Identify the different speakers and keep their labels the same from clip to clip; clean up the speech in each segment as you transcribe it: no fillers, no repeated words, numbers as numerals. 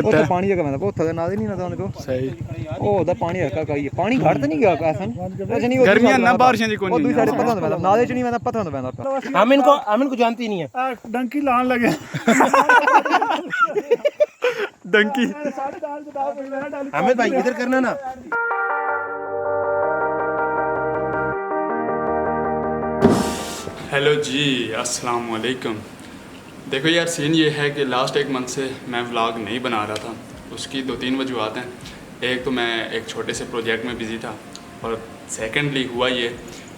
Speaker 1: ਉੱਥੇ ਪਾਣੀ ਜਗਾ ਮੈਂ ਉੱਥੇ ਨਾਲ ਹੀ ਨਹੀਂ ਨਾ ਤੁਹਾਨੂੰ ਕੋ ਸਹੀ ਉਹ ਉਹਦਾ ਪਾਣੀ ਹਲਕਾ ਕਾਈ ਪਾਣੀ ਘੜ ਤਾਂ ਨਹੀਂ ਗਿਆ ਕਾਸਨ कुछ नहीं
Speaker 2: गर्मियां ना बारिशें दी कोनी
Speaker 1: दूसरी साइड पता नहीं नाले च नहीं मैं पता नहीं पैंदा
Speaker 3: आमिन को जानती नहीं है
Speaker 2: डंकी लान लगे डंकी
Speaker 3: हामिद भाई इधर करना ना।
Speaker 2: हेलो जी अस्सलाम वालेकुम। देखो यार सीन ये है कि लास्ट एक मंथ से मैं व्लॉग नहीं बना रहा था। उसकी 2-3 वजूहत हैं। एक तो मैं एक छोटे से प्रोजेक्ट में बिज़ी था और सेकेंडली हुआ ये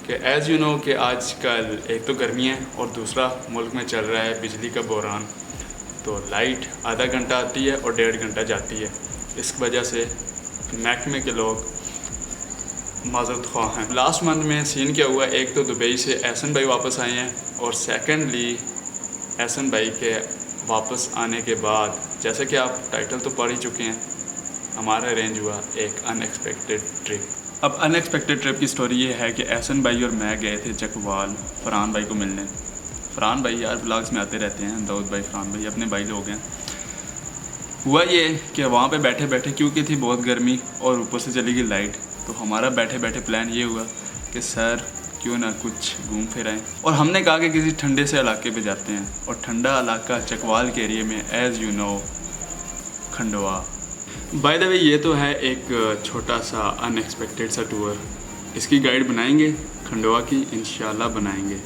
Speaker 2: कि एज़ यू नो कि आजकल एक तो गर्मी है और दूसरा मुल्क में चल रहा है बिजली का बहरान। तो लाइट आधा घंटा आती है और 1.5 घंटा जाती है। इस वजह से महकमे के लोग माजरत ख्वाह हैं। लास्ट मंथ में सीन क्या हुआ, एक तो दुबई से एहसन भाई वापस आए हैं और सेकेंडली एहसन भाई के वापस आने के बाद जैसे कि आप टाइटल तो पढ़ ही चुके हैं, हमारा अरेंज हुआ एक अनएक्सपेक्टेड ट्रिप। अब अनएक्सपेक्टेड ट्रिप की स्टोरी ये है कि एहसन भाई और मैं गए थे चकवाल फरहान भाई को मिलने। फरहान भाई यार व्लॉग्स में आते रहते हैं, दाऊद भाई फरहान भाई अपने भाई लोग हैं। हुआ ये कि वहाँ पे बैठे बैठे क्योंकि थी बहुत गर्मी और ऊपर से चली गई लाइट, तो हमारा बैठे बैठे प्लान ये हुआ कि सर क्यों ना कुछ घूम फिर आएँ। और हमने कहा कि किसी ठंडे से इलाके पे जाते हैं और ठंडा इलाका चकवाल के एरिए में as you know Khandwa. By the way ये तो है एक छोटा सा अनएक्सपेक्टेड सा टूर। इसकी गाइड बनाएंगे खंडवा की, इंशाल्लाह बनाएंगे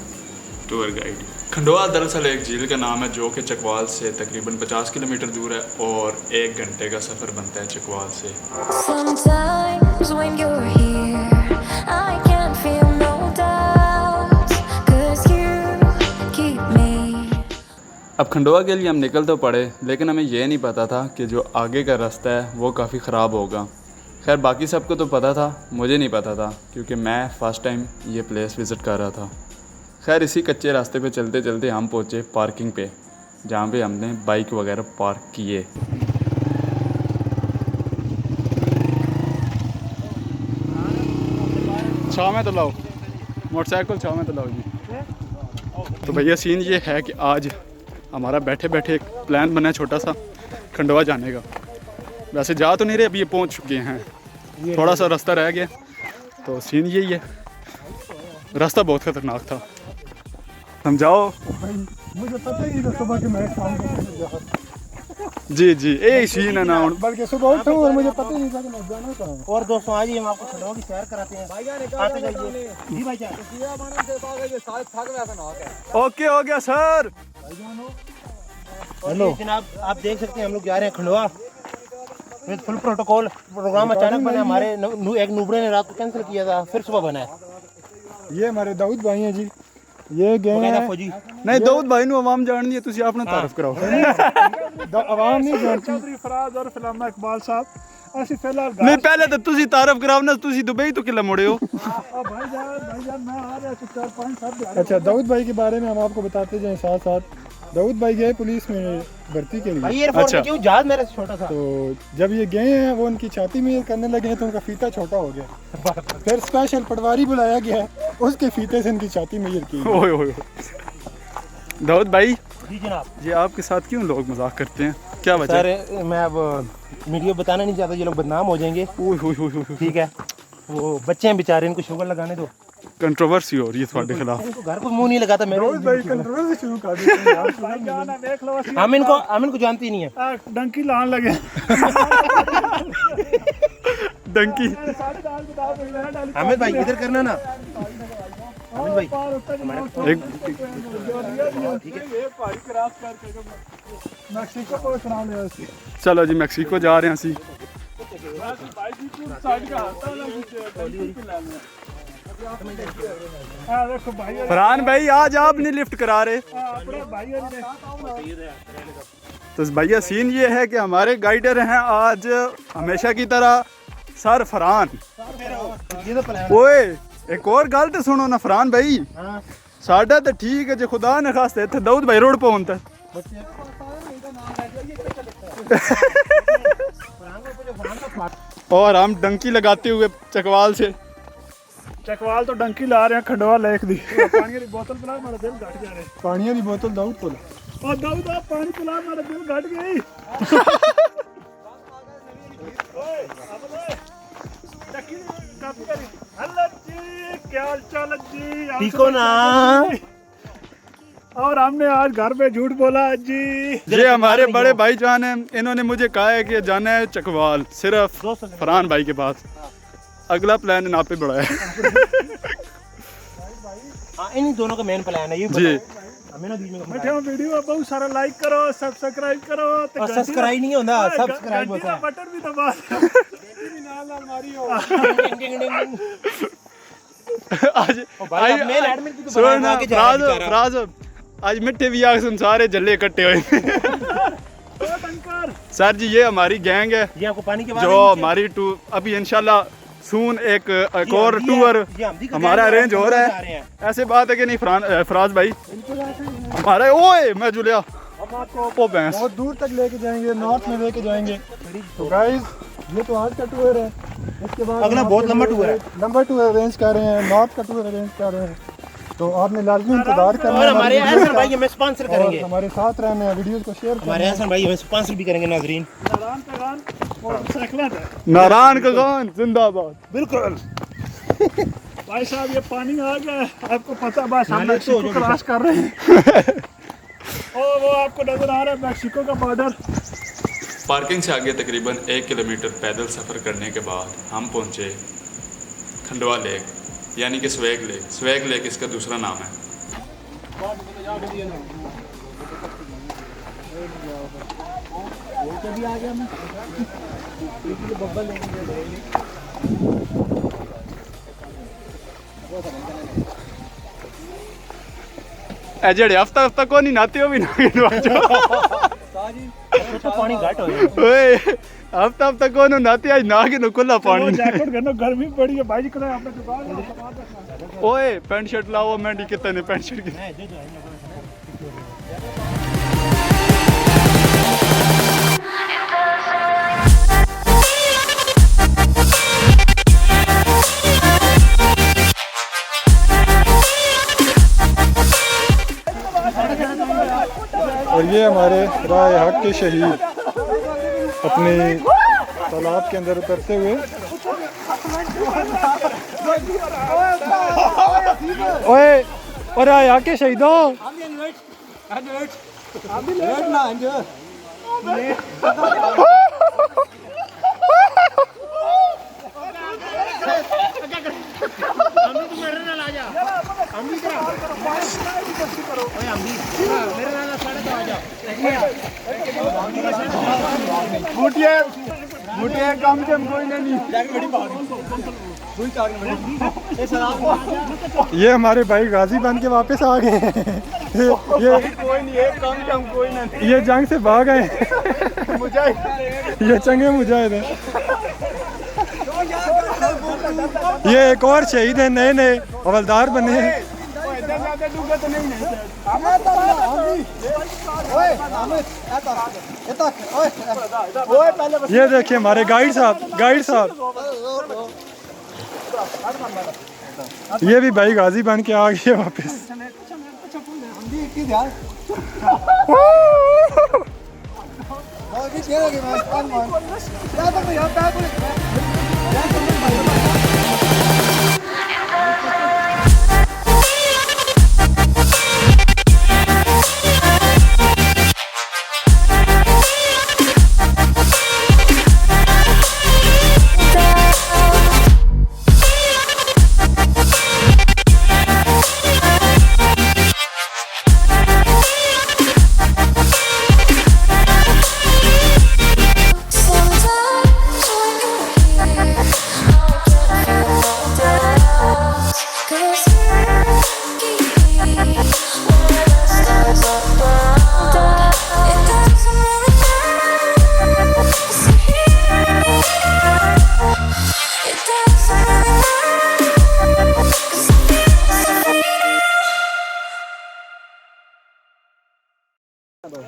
Speaker 2: टूर गाइड। खंडवा दरअसल एक झील का नाम है जो कि चकवाल से तकरीबन 50 किलोमीटर दूर है और 1 घंटे का सफ़र बनता है चकवाल से। Sometimes when you're here, I can feel no doubt, 'cause you keep me। अब खंडवा के लिए हम निकल तो पड़े, लेकिन हमें यह नहीं पता था कि जो आगे का रास्ता है वो काफ़ी ख़राब होगा। खैर बाकी सबको तो पता था, मुझे नहीं पता था क्योंकि मैं फ़र्स्ट टाइम ये प्लेस विज़िट कर रहा था। खैर इसी कच्चे रास्ते पे चलते चलते हम पहुँचे पार्किंग पे, जहाँ पे हमने बाइक वगैरह पार्क किए। छाव में तो लाओ मोटरसाइकिल, छाव में तो लाओ जी। तो भैया सीन ये है कि आज हमारा बैठे बैठे एक प्लान बना है छोटा सा खंडवा जाने का। वैसे जा तो नहीं रहे, अभी ये पहुंच चुके हैं, थोड़ा सा रास्ता रह गया। तो सीन यही है, रास्ता बहुत ख़तरनाक था। समझाओ
Speaker 4: मुझे पता ही नहीं सुबह कि मैं काम करने
Speaker 2: जी जी यही सीन है ना,
Speaker 4: बल्कि सुबह उठा और मुझे पता ही नहीं था कि मैं जाना कहाँ।
Speaker 3: और दोस्तों आज ही हम आपको खंडवा की सैर कराते हैं। आते जाइए जी भाई जान।
Speaker 2: ओके हो गया सर।
Speaker 3: हेलो जनाब, आप देख सकते हैं हम लोग जा रहे हैं Khandwa with full protocol. Programme अचानक बना, हमारे एक नूबरे ने रात को कैंसिल किया था, फिर सुबह बना है।
Speaker 4: ये हमारे दाऊद भाई हैं जी, ये गए हैं
Speaker 3: फौजी।
Speaker 2: नहीं दाऊद भाई ਨੂੰ आवाम ਜਾਣਦੀ ਹੈ, ਤੁਸੀਂ ਆਪਣਾ ਤਾਰਫ ਕਰਾਓ।
Speaker 4: आवाम नहीं जानती। चौधरी फराज और फिल्म इकबाल साहब ਅਸੀਂ फिलहाल
Speaker 2: नहीं पहले तो ਤੁਸੀਂ तारफ कराओ ना, ਤੁਸੀਂ दुबई तो किला मुड़े हो।
Speaker 4: भाईजान मैं आ रहा 4-5 साल। अच्छा दाऊद भाई के बारे में हम आपको बताते जाएं साथ साथ। दाऊद भाई गए पुलिस में भर्ती के लिए।
Speaker 3: एयरपोर्ट में क्यों, जहाज मेरे से छोटा था।
Speaker 4: तो जब ये गए हैं वो उनकी छाती में करने लगे हैं तो उनका फीता छोटा हो गया। फिर स्पेशल पटवारी बुलाया गया, उसके फीते से इनकी छाती में की।
Speaker 2: ओए ओए दाऊद भाई
Speaker 3: जी जनाब,
Speaker 2: ये आपके साथ क्यों लोग मजाक करते हैं, क्या वजह?
Speaker 3: सर मैं अब मीडिया बताना नहीं चाहता, ये लोग बदनाम हो जाएंगे। ठीक है, वो बच्चे हैं बेचारे, इनको शुगर लगाने दो।
Speaker 2: कंट्रोवर्सी हो रही है तुम्हारे खिलाफ।
Speaker 3: घर को मुंह नहीं लगाता मेरे।
Speaker 4: कंट्रोवर्सी शुरू कर देते हैं।
Speaker 3: आमिन को जानती नहीं है।
Speaker 4: डंकी लान लगे
Speaker 2: डंकी।
Speaker 3: हामिद भाई इधर करना ना। हामिद भाई
Speaker 2: एक
Speaker 4: मैक्सिको को सुना ले।
Speaker 2: चलो जी मैक्सिको जा रहे हैं असी। फरहान भाई आज आप नहीं लिफ्ट करा रहे। तो भैया सीन ये है कि हमारे गाइडर हैं आज हमेशा की तरह सर फरहान। ओए एक और गल तो सुनो ना फरहान भाई, साडा तो ठीक है जो खुदा ने खास्ते इत्थे दाऊद भाई रोड पे होता और हम डंकी लगाते हुए चकवाल से।
Speaker 4: चकवाल तो डंकी ला रहे हैं खंडवा लेक दी। पानी की बोतल पिला, मेरा दिल घट जा रहा है। पानी की बोतल दाऊद पिला। और दाऊद आप पानी पिला, मेरा दिल घट गई।
Speaker 3: पीको ना।
Speaker 4: और हमने आज घर पे झूठ बोला जी।
Speaker 2: ये हमारे बड़े भाईजान हैं, इन्होंने मुझे कहा है कि जाना है चकवाल सिर्फ फरहान भाई के पास। अगला प्लान ना पे बढ़ा है।
Speaker 3: हाँ, इन दोनों का मेन प्लान है ये
Speaker 2: जी।
Speaker 3: हमें ना बीच में
Speaker 4: बैठे वीडियो बहुत सारा लाइक करो, सब्सक्राइब करो।
Speaker 3: और सब्सक्राइब नहीं होता, सब्सक्राइब होता है।
Speaker 4: बटन भी दबा
Speaker 2: आज आज मिठे भी आग सुन सारे जल्ले इकट्ठे हुए। सर जी ये हमारी गैंग है
Speaker 3: ये आपको पानी के बाद
Speaker 2: जो हमारी अभी इंशाल्लाह सून एक और टूर हमारा अरेंज हो रहा है। ऐसे बात है कि नहीं फराज भाई हमारा ओए मैं जुलिया
Speaker 4: हम आपको बहुत दूर तक लेके जाएंगे, नॉर्थ में लेके जाएंगे। तो गाइस ये तो आज का टूर है, इसके बाद
Speaker 3: अगला बहुत लंबा टूर है।
Speaker 4: लंबा टूर अरेंज कर रहे हैं, नॉर्थ का टूर अरेंज कर रहे हैं। तो आपने लाजमी इंतजार करना
Speaker 3: और
Speaker 4: है।
Speaker 3: हमारे हसन भाई हमें स्पॉन्सर करेंगे,
Speaker 4: हमारे साथ रहने हैं, वीडियोस को शेयर
Speaker 3: हमारे हसन भाई हमें स्पॉन्सर भी करेंगे। नाजरीन
Speaker 2: नारायण का गान जिंदाबाद।
Speaker 3: बिल्कुल
Speaker 4: भाई साहब ये पानी आ गया, आपको पता बस हम मैक्सिको क्रॉस कर रहे हैं। और वो आपको नजर आ रहा है मैक्सिको का बॉर्डर।
Speaker 2: पार्किंग से आगे तकरीबन 1 किलोमीटर पैदल सफ़र करने के बाद हम पहुंचे खंडवा लेक, यानी कि स्वैग लेक। स्वैग लेक इसका दूसरा नाम है। जड़े हफ्ता हफ्ता को नहीं नहाते हो भी ना
Speaker 3: तो पानी घाट हो गया।
Speaker 2: ओए हफ्ता हफ्ता कौन नहाते आज ना के खुला पानी।
Speaker 4: जैकेट करना गर्मी पड़ी है भाई, करा आपने दुकान।
Speaker 2: ओए पैंट शर्ट लाओ मैं कितने ने पैंट शर्ट की।
Speaker 4: और ये हमारे राय हक के शहीद अपने तालाब के अंदर उतरते हुए। ओए और राय हक के शहीदों मुठिया काम से कोई नहीं। ये हमारे भाई गाजी बन के वापस आ गए हैं। ये जंग से भाग गए। ये चंगे मुजाहिद हैं। ये एक और शहीद है, नए नए हवलदार बने हैं। ये देखिए हमारे गाइड साहब ये भी भाई गाजी बन के आ गए वापस।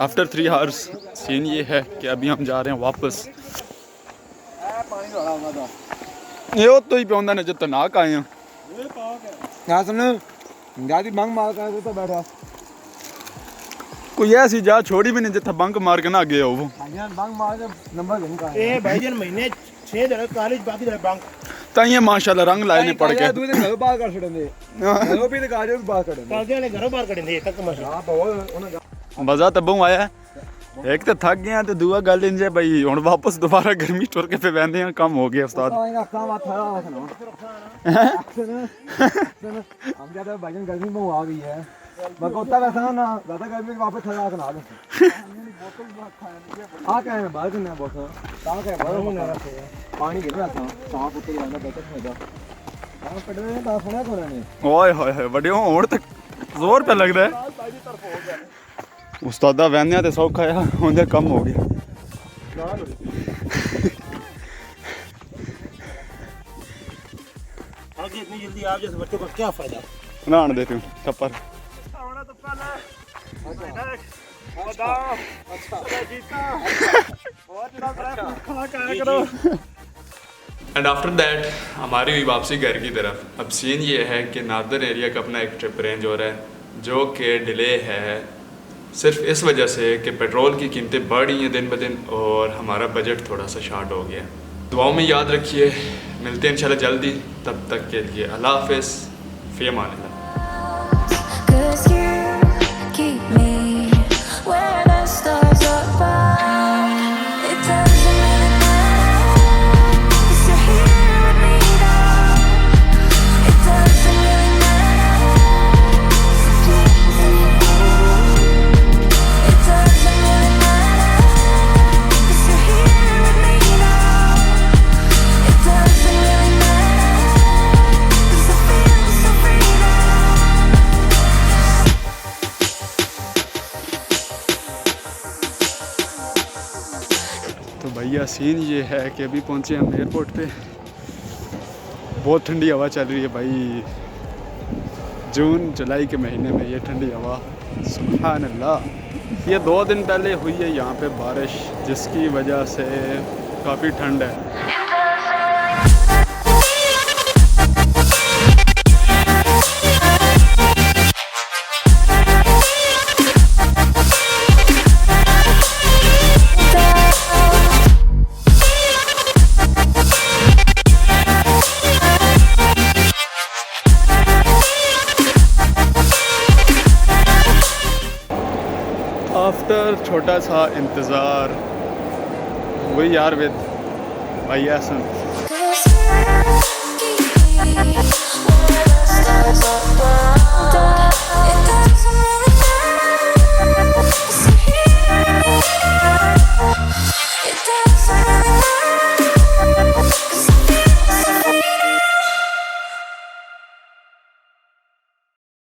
Speaker 2: आफ्टर 3 आवर्स सीन ये है कि अभी हम जा रहे हैं वापस। ये तो ही पे ने जब नाक आए हैं
Speaker 1: यहाँ सुनो गाड़ी बंक मार कर तो बैठा
Speaker 2: कोई ऐसी जा छोड़ी भी नहीं जितना बंक मार के ना गया हो वो।
Speaker 1: बंक मार के नंबर लिंक
Speaker 3: ए भाईजान महीने 6 दिन कॉलेज बाकी रहे बंक
Speaker 2: ताइए माशाल्लाह रंग लाए ने पड़ के
Speaker 1: दूध घरों बाहर कर छड़े घरों भी दिखा जो बाहर कर
Speaker 3: कागे वाले घरों बाहर करेंगे तक मशा
Speaker 1: हां बहुत
Speaker 2: मजा तब्बों आया एक तो थक गया तो दूआ गल इंजे भाई हुन वापस दोबारा गर्मी टुर के पे बहंदे हैं कम हो गया उस्ताद
Speaker 1: काम थोड़ा हम ज्यादा भाईजान गर्मी में आ गई है बकोता वैसा ना ज्यादा गर्मी वापस थोड़ा खा दो आ क्या है बाहर करना बोतल ता क्या बाहर पानी गिर रहा था साफ उतर जाना बेटर होगा हां पड़ने दा सुना कोना ने
Speaker 2: ओए होए होए बड़े होण तक जोर पे लगदा है उस्तादा वहंदे ते सौखा है हुंदे कम हो गया
Speaker 3: आगे इतनी जल्दी आप जैसे बच्चों का क्या फायदा
Speaker 2: नान दे तू टप्पर
Speaker 4: आना तो पहले अच्छा जीता बहुत बड़ा खाना खाया करो।
Speaker 2: एंड आफ्टर दैट हमारी हुई वापसी घर की तरफ। अब सीन ये है कि नार्दर्न एरिया का अपना एक ट्रिप अरेंज हो रहा है जो कि डिले है सिर्फ इस वजह से कि पेट्रोल की कीमतें बढ़ रही हैं दिन ब दिन और हमारा बजट थोड़ा सा शॉर्ट हो गया। दुआओं में याद रखिए, मिलते हैं इंशाल्लाह जल्दी, तब तक के लिए अल्लाह हाफ़िज़, फ़ी अमान अल्लाह। तो भैया सीन ये है कि अभी पहुंचे हम एयरपोर्ट पे। बहुत ठंडी हवा चल रही है भाई, जून जुलाई के महीने में ये ठंडी हवा, सुभान अल्लाह। ये 2 दिन पहले हुई है यहाँ पे बारिश, जिसकी वजह से काफ़ी ठंड है। आफ्टर छोटा सा इंतज़ार वही यार विद भाई हसन।
Speaker 5: It does